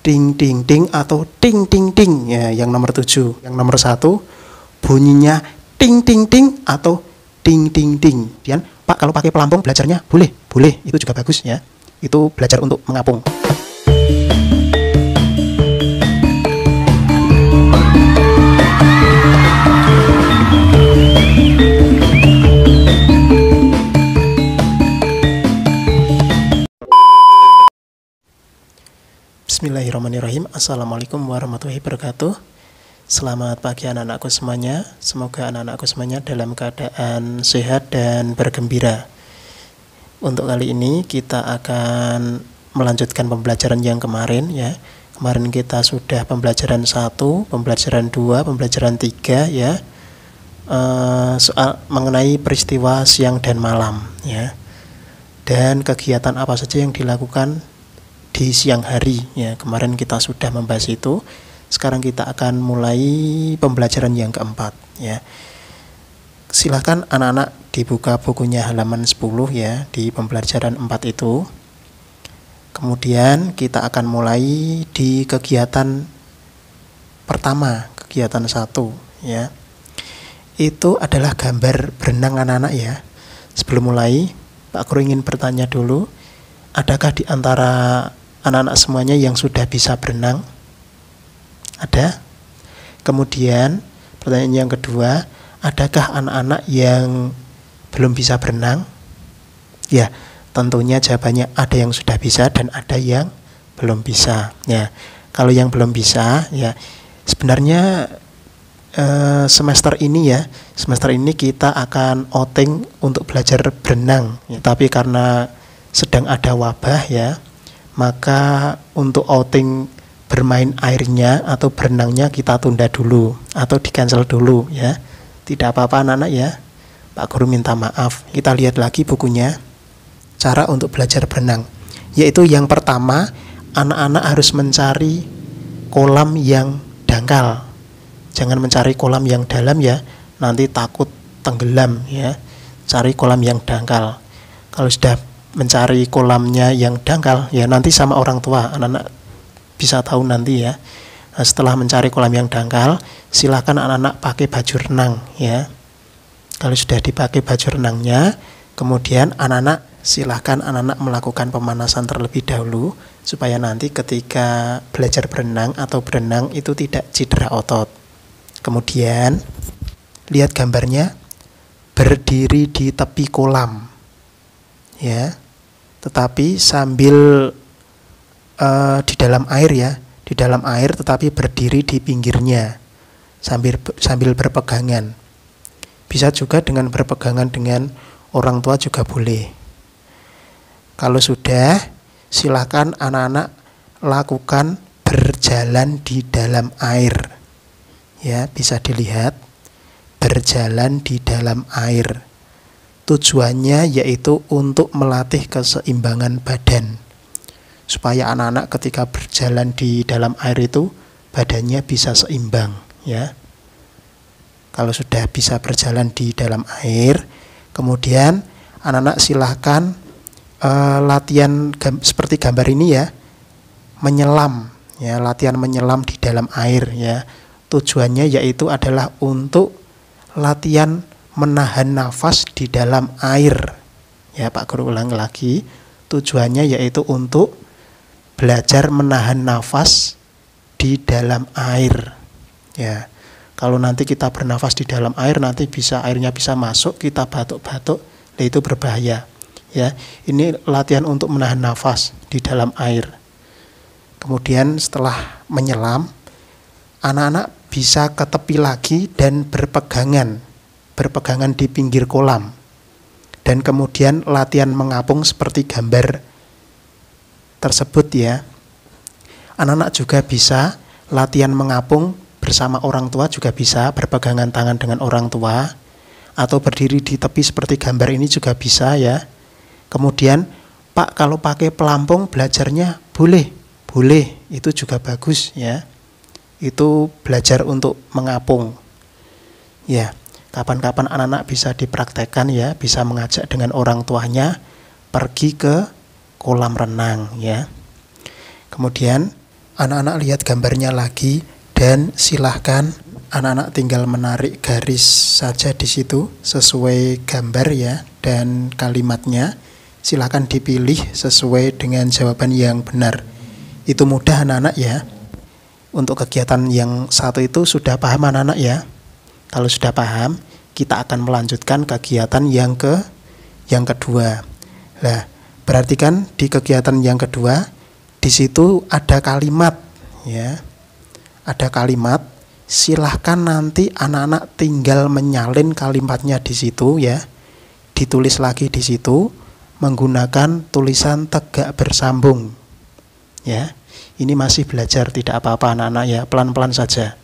ding ding ding atau ting ting ting. Ya, yang nomor 7. Yang nomor 1 bunyinya ting ting ting atau ting ting ting. Kemudian, Pak kalau pakai pelampung belajarnya boleh, boleh, itu juga bagus ya. Itu belajar untuk mengapung. Bismillahirrahmanirrahim. Assalamualaikum warahmatullahi wabarakatuh. Selamat pagi anak-anakku semuanya. Semoga anak-anakku semuanya dalam keadaan sehat dan bergembira. Untuk kali ini kita akan melanjutkan pembelajaran yang kemarin ya. Kemarin kita sudah pembelajaran 1, pembelajaran 2, pembelajaran 3 ya. Soal mengenai peristiwa siang dan malam ya. Dan kegiatan apa saja yang dilakukan di siang hari ya. Kemarin kita sudah membahas itu. Sekarang kita akan mulai pembelajaran yang keempat ya. Silakan anak-anak dibuka bukunya halaman 10 ya, di pembelajaran 4 itu. Kemudian kita akan mulai di kegiatan pertama, kegiatan 1 ya. Itu adalah gambar berenang anak-anak ya. Sebelum mulai, Pak Guru ingin bertanya dulu, adakah di antara anak-anak semuanya yang sudah bisa berenang? Ada? Kemudian pertanyaan yang kedua, adakah anak-anak yang belum bisa berenang? Ya, tentunya jawabannya ada yang sudah bisa dan ada yang belum bisa. Ya, kalau yang belum bisa, ya sebenarnya semester ini kita akan outing untuk belajar berenang. Ya, tapi karena sedang ada wabah ya, maka untuk outing bermain airnya atau berenangnya kita tunda dulu atau di-cancel dulu ya. Tidak apa-apa anak-anak ya. Pak Guru minta maaf. Kita lihat lagi bukunya. Cara untuk belajar berenang. Yaitu yang pertama, anak-anak harus mencari kolam yang dangkal. Jangan mencari kolam yang dalam ya. Nanti takut tenggelam ya. Cari kolam yang dangkal. Kalau sudah mencari kolamnya yang dangkal ya, nanti sama orang tua anak-anak bisa tahu nanti ya. Nah, setelah mencari kolam yang dangkal, silakan anak-anak pakai baju renang ya. Kalau sudah dipakai baju renangnya, kemudian silakan anak-anak melakukan pemanasan terlebih dahulu supaya nanti ketika belajar berenang atau berenang itu tidak cedera otot. Kemudian lihat gambarnya, berdiri di tepi kolam ya, tetapi sambil di dalam air ya, di dalam air tetapi berdiri di pinggirnya sambil berpegangan. Bisa juga dengan berpegangan dengan orang tua juga boleh. Kalau sudah, silakan anak-anak lakukan berjalan di dalam air ya, bisa dilihat berjalan di dalam air. Tujuannya yaitu untuk melatih keseimbangan badan, supaya anak-anak ketika berjalan di dalam air itu badannya bisa seimbang ya. Kalau sudah bisa berjalan di dalam air, kemudian anak-anak silahkan latihan seperti gambar ini ya, menyelam ya, latihan menyelam di dalam air ya. Tujuannya yaitu adalah untuk latihan menahan nafas di dalam air ya. Pak Guru ulang lagi, tujuannya yaitu untuk belajar menahan nafas di dalam air ya. Kalau nanti kita bernafas di dalam air, nanti airnya bisa masuk, kita batuk-batuk, itu berbahaya ya. Ini latihan untuk menahan nafas di dalam air. Kemudian setelah menyelam, anak-anak bisa ke tepi lagi dan berpegangan di pinggir kolam. Dan kemudian latihan mengapung seperti gambar tersebut ya. Anak-anak juga bisa latihan mengapung bersama orang tua, juga bisa berpegangan tangan dengan orang tua, atau berdiri di tepi seperti gambar ini juga bisa ya. Kemudian, Pak kalau pakai pelampung belajarnya boleh, itu juga bagus ya. Itu belajar untuk mengapung ya. Kapan-kapan anak-anak bisa dipraktekkan ya, bisa mengajak dengan orang tuanya pergi ke kolam renang ya. Kemudian anak-anak lihat gambarnya lagi dan silahkan anak-anak tinggal menarik garis saja di situ sesuai gambar ya dan kalimatnya. Silahkan dipilih sesuai dengan jawaban yang benar. Itu mudah anak-anak ya. Untuk kegiatan yang satu itu sudah paham anak-anak ya. Kalau sudah paham, kita akan melanjutkan kegiatan yang kedua. Nah, berarti kan di kegiatan yang kedua di situ ada kalimat ya. Ada kalimat, silahkan nanti anak-anak tinggal menyalin kalimatnya di situ ya. Ditulis lagi di situ menggunakan tulisan tegak bersambung. Ya. Ini masih belajar, tidak apa-apa anak-anak ya, pelan-pelan saja.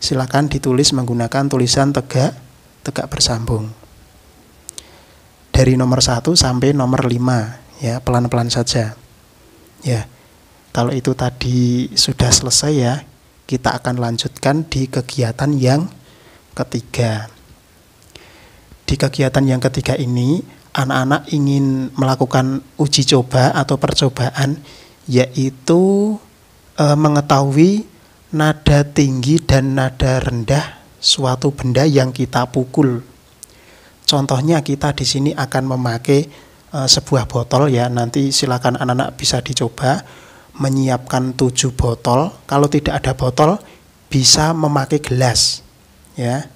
Silakan ditulis menggunakan tulisan tegak bersambung. Dari nomor 1 sampai nomor 5 ya, pelan-pelan saja. Ya. Kalau itu tadi sudah selesai ya, kita akan lanjutkan di kegiatan yang ketiga. Di kegiatan yang ketiga ini, anak-anak ingin melakukan uji coba atau percobaan, yaitu mengetahui nada tinggi dan nada rendah suatu benda yang kita pukul. Contohnya kita di sini akan memakai sebuah botol ya. Nanti silakan anak-anak bisa dicoba menyiapkan 7 botol. Kalau tidak ada botol, bisa memakai gelas ya.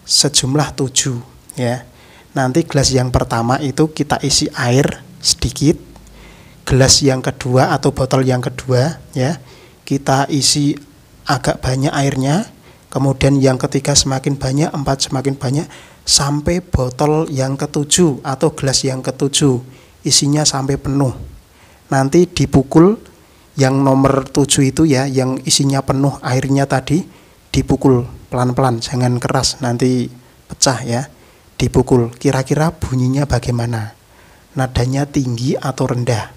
Sejumlah 7 ya. Nanti gelas yang pertama itu kita isi air sedikit. Gelas yang kedua atau botol yang kedua ya, kita isi agak banyak airnya. Kemudian yang ketiga semakin banyak, 4 semakin banyak, sampai botol yang ketujuh atau gelas yang ketujuh isinya sampai penuh. Nanti dipukul yang nomor 7 itu ya, yang isinya penuh airnya tadi, dipukul pelan-pelan, jangan keras, nanti pecah ya. Dipukul, kira-kira bunyinya bagaimana? Nadanya tinggi atau rendah?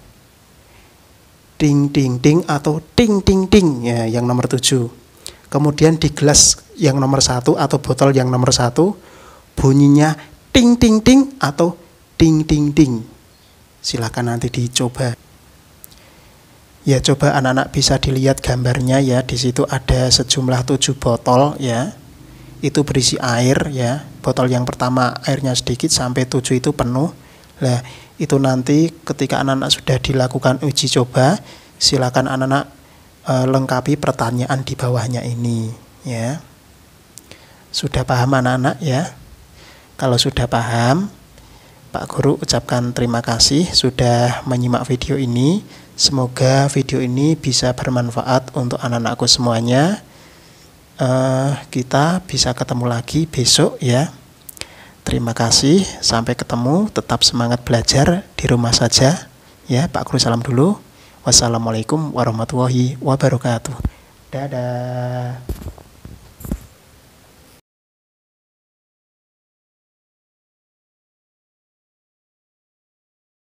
Ting ting ting atau ting ting ting ya, yang nomor 7. Kemudian di gelas yang nomor 1 atau botol yang nomor 1 bunyinya ting ting ting atau ting ting ting. Silakan nanti dicoba. Ya, coba anak-anak bisa dilihat gambarnya ya. Di situ ada sejumlah 7 botol ya. Itu berisi air ya. Botol yang pertama airnya sedikit sampai 7 itu penuh. Nah, itu nanti ketika anak-anak sudah dilakukan uji coba, silakan anak-anak lengkapi pertanyaan di bawahnya ini ya. Sudah paham anak-anak ya? Kalau sudah paham, Pak Guru ucapkan terima kasih sudah menyimak video ini. Semoga video ini bisa bermanfaat untuk anak-anakku semuanya. Kita bisa ketemu lagi besok ya. Terima kasih, sampai ketemu, tetap semangat belajar di rumah saja ya. Pak Guru salam dulu. Wassalamualaikum warahmatullahi wabarakatuh. Dadah.